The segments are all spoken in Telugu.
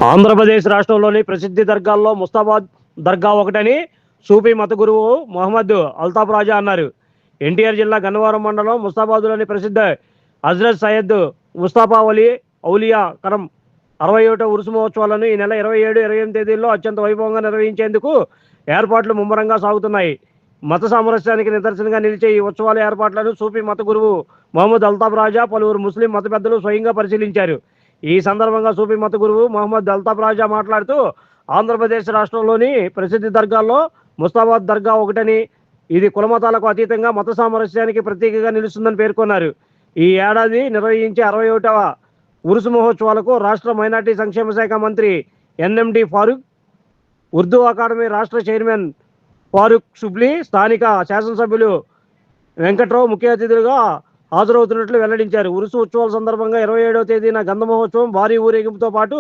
ఆంధ్రప్రదేశ్ రాష్ట్రంలోని ప్రసిద్ధి దర్గాల్లో ముస్తాబాద్ దర్గా ఒకటని సూఫీ మత గురువు మొహమ్మద్ అల్తాఫ్ రాజా అన్నారు. ఎన్టీఆర్ జిల్లా గన్నవరం మండలం ముస్తాబాద్లోని ప్రసిద్ధ హజ్రత్ సయ్యద్ ముస్తాఫా వలీ ఔలియా కరం 61వ ఉరుసు మహోత్సవాలను ఈ నెల 27, 28 తేదీల్లో అత్యంత వైభవంగా నిర్వహించేందుకు ఏర్పాట్లు ముమ్మరంగా సాగుతున్నాయి. మత సామరస్యానికి నిదర్శనంగా నిలిచే ఈ ఉత్సవాల ఏర్పాట్లను సూఫీ మత గురువు మొహమ్మద్ అల్తాఫ్ రాజా పలువురు ముస్లిం మత పెద్దలు స్వయంగా పరిశీలించారు. ఈ సందర్భంగా సూఫీ మత గురువు మొహమ్మద్ అల్తాఫ్ రాజా మాట్లాడుతూ ఆంధ్రప్రదేశ్ రాష్ట్రంలోని ప్రసిద్ధి దర్గాల్లో ముస్తాబాద్ దర్గా ఒకటని, ఇది కులమతాలకు అతీతంగా మత సామరస్యానికి ప్రతీకగా నిలుస్తుందని పేర్కొన్నారు. ఈ ఏడాది నిర్వహించే 61వ ఉరుసు మహోత్సవాలకు రాష్ట్ర మైనార్టీ సంక్షేమ శాఖ మంత్రి ఎన్ఎండి ఫారూక్, ఉర్దూ అకాడమీ రాష్ట్ర చైర్మన్ ఫారూక్ షుబ్లీ, స్థానిక శాసనసభ్యులు వెంకట్రావు ముఖ్య అతిథులుగా హాజరవుతున్నట్లు వెల్లడించారు. ఉరుసు ఉత్సవాల సందర్భంగా 27వ తేదీన గంధ మహోత్సవం, భారీ ఊరేగింపుతో పాటు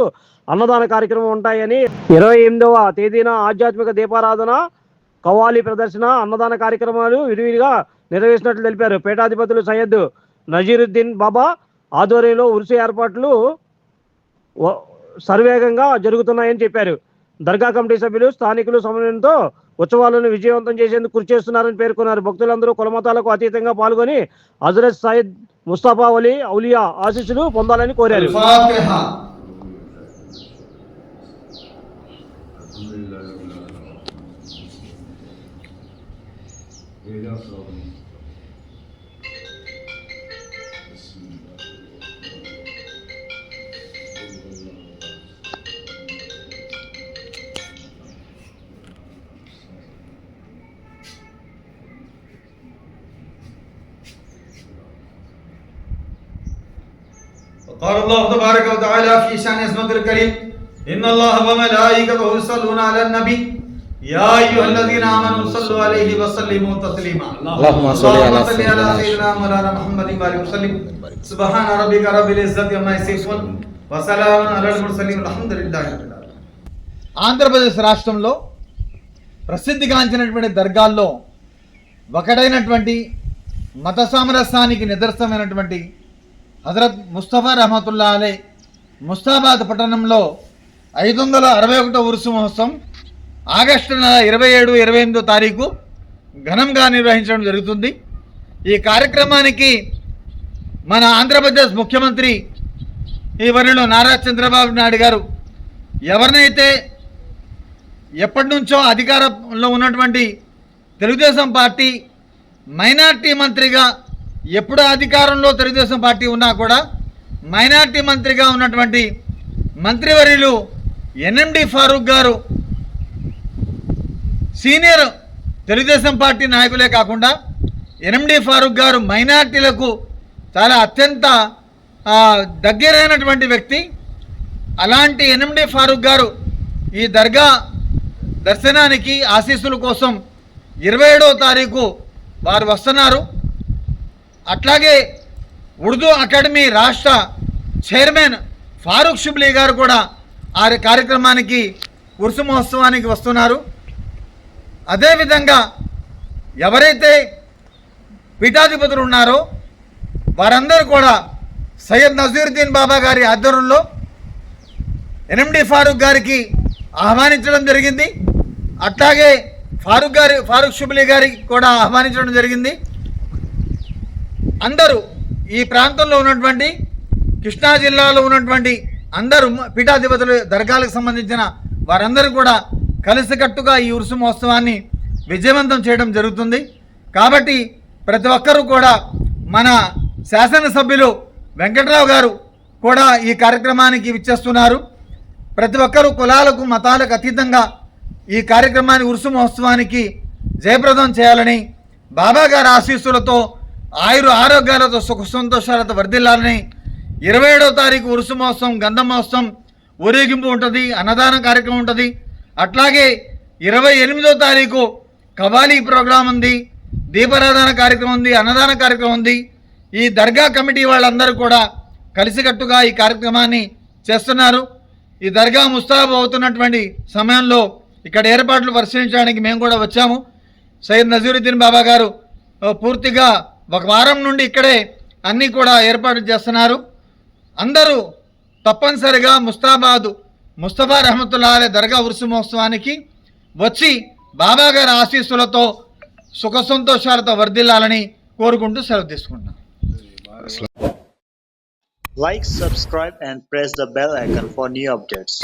అన్నదాన కార్యక్రమం ఉంటాయని, 28వ తేదీన ఆధ్యాత్మిక దీపారాధన, కవ్వాలి ప్రదర్శన, అన్నదాన కార్యక్రమాలు విరివిగా నిర్వహిస్తున్నట్లు తెలిపారు. పీఠాధిపతులు సయ్యద్ నజీరుద్దీన్ బాబా ఆధ్వర్యంలో ఉరుసు ఏర్పాట్లు సర్వేగంగా జరుగుతున్నాయని చెప్పారు. దర్గా కమిటీ సభ్యులు, స్థానికులు సమన్వయంతో ఉత్సవాలను విజయవంతం చేసేందుకు కృషి చేస్తున్నారని పేర్కొన్నారు. భక్తులందరూ కులమతాలకు అతీతంగా పాల్గొని హజ్రత్ సయ్యద్ ముస్తాఫా వలీ ఔలియా ఆశీస్సులు పొందాలని కోరారు. قال الله تبارك وتعالى في شان اسمه الكريم إن الله وملائكته يصلون على النبي يا أيها الذين آمنوا صلوا عليه وسلموا تسليما اللهم صل على سيدنا مولانا محمد وآله وسلم سبحان ربك رب العزة عما يصفون وسلام على المرسلين والحمد لله رب العالمين. ఆంధ్రప్రదేశ్ రాష్ట్రంలో ప్రసిద్ధిగాంచినటువంటి దర్గాల్లో ఒకటైనటువంటి మత సామరస్యానికి నిదర్శనమైనటువంటి హజరత్ ముస్తఫా రహమతుల్లా అలై ముస్తాబాద్ పట్టణంలో 561వ ఉరుసు మహోత్సవం ఆగస్టు నెల 27, 28 తారీఖు ఘనంగా నిర్వహించడం జరుగుతుంది. ఈ కార్యక్రమానికి మన ఆంధ్రప్రదేశ్ ముఖ్యమంత్రి ఈ వర్యులు నారా చంద్రబాబు నాయుడు గారు ఎవరినైతే ఎప్పటి నుంచో అధికారంలో ఉన్నటువంటి తెలుగుదేశం పార్టీ మైనార్టీ మంత్రిగా, ఎప్పుడు అధికారంలో తెలుగుదేశం పార్టీ ఉన్నా కూడా మైనార్టీ మంత్రిగా ఉన్నటువంటి మంత్రివర్యులు ఎన్ఎండి ఫారూక్ గారు సీనియర్ తెలుగుదేశం పార్టీ నాయకులే కాకుండా ఎన్ఎండి ఫారూక్ గారు మైనార్టీలకు చాలా అత్యంత దగ్గరైనటువంటి వ్యక్తి. అలాంటి ఎన్ఎండి ఫారూక్ గారు ఈ దర్గా దర్శనానికి ఆశీస్సుల కోసం 27వ తారీఖు వారు వస్తున్నారు. అట్లాగే ఉర్దూ అకాడమీ రాష్ట్ర చైర్మన్ ఫారూక్ షుబ్లీ గారు కూడా ఆ కార్యక్రమానికి ఉరుసు మహోత్సవానికి వస్తున్నారు. అదేవిధంగా ఎవరైతే పీఠాధిపతులు ఉన్నారో వారందరూ కూడా సయ్యద్ నజీరుద్దీన్ బాబా గారి ఆధ్వర్యంలో ఎన్ఎండి ఫారూక్ గారికి ఆహ్వానించడం జరిగింది. అట్లాగే ఫారూక్ షుబ్లీ గారికి కూడా ఆహ్వానించడం జరిగింది. అందరూ ఈ ప్రాంతంలో ఉన్నటువంటి కృష్ణా జిల్లాలో ఉన్నటువంటి అందరూ పీఠాధిపతులు, దర్గాలకు సంబంధించిన వారందరూ కూడా కలిసికట్టుగా ఈ ఉరుసు మహోత్సవాన్ని విజయవంతం చేయడం జరుగుతుంది. కాబట్టి ప్రతి ఒక్కరూ కూడా, మన శాసనసభ్యులు వెంకట్రావు గారు కూడా ఈ కార్యక్రమానికి విచ్చేస్తున్నారు. ప్రతి ఒక్కరూ కులాలకు, మతాలకు అతీతంగా ఈ కార్యక్రమాన్ని, ఉరుసు మహోత్సవానికి జయప్రదం చేయాలని, బాబా గారి ఆశీస్సులతో ఆరోగ్యాలతో సుఖ సంతోషాలతో వర్ధిల్లాలని, 27వ తారీఖు ఉరుసు మహోత్సవం, గంధ మహోత్సవం, ఊరేగింపు ఉంటుంది, అన్నదాన కార్యక్రమం ఉంటుంది. అట్లాగే 28వ తారీఖు కవ్వాలి ప్రోగ్రాం ఉంది, దీపారాధన కార్యక్రమం ఉంది, అన్నదాన కార్యక్రమం ఉంది. ఈ దర్గా కమిటీ వాళ్ళందరూ కూడా కలిసికట్టుగా ఈ కార్యక్రమాన్ని చేస్తున్నారు. ఈ దర్గా ముస్తాబ్ అవుతున్నటువంటి సమయంలో ఇక్కడ ఏర్పాట్లు పరిశీలించడానికి మేము కూడా వచ్చాము. సయ్యద్ నజీరుద్దీన్ బాబా గారు పూర్తిగా 1 వారం నుండి ఇక్కడే అన్నీ కూడా ఏర్పాటు చేస్తున్నారు. అందరూ తప్పనిసరిగా ముస్తాబాద్ ముస్తఫా రహమతుల్లాహి అలైహి దర్గా ఉరుసు మహోత్సవానికి వచ్చి బాబా గారి ఆశీస్సులతో సుఖ సంతోషాలతో వర్ధిల్లాలని కోరుకుంటూ సెలవు తీసుకుంటున్నాను. Like, subscribe and press the bell icon for new updates.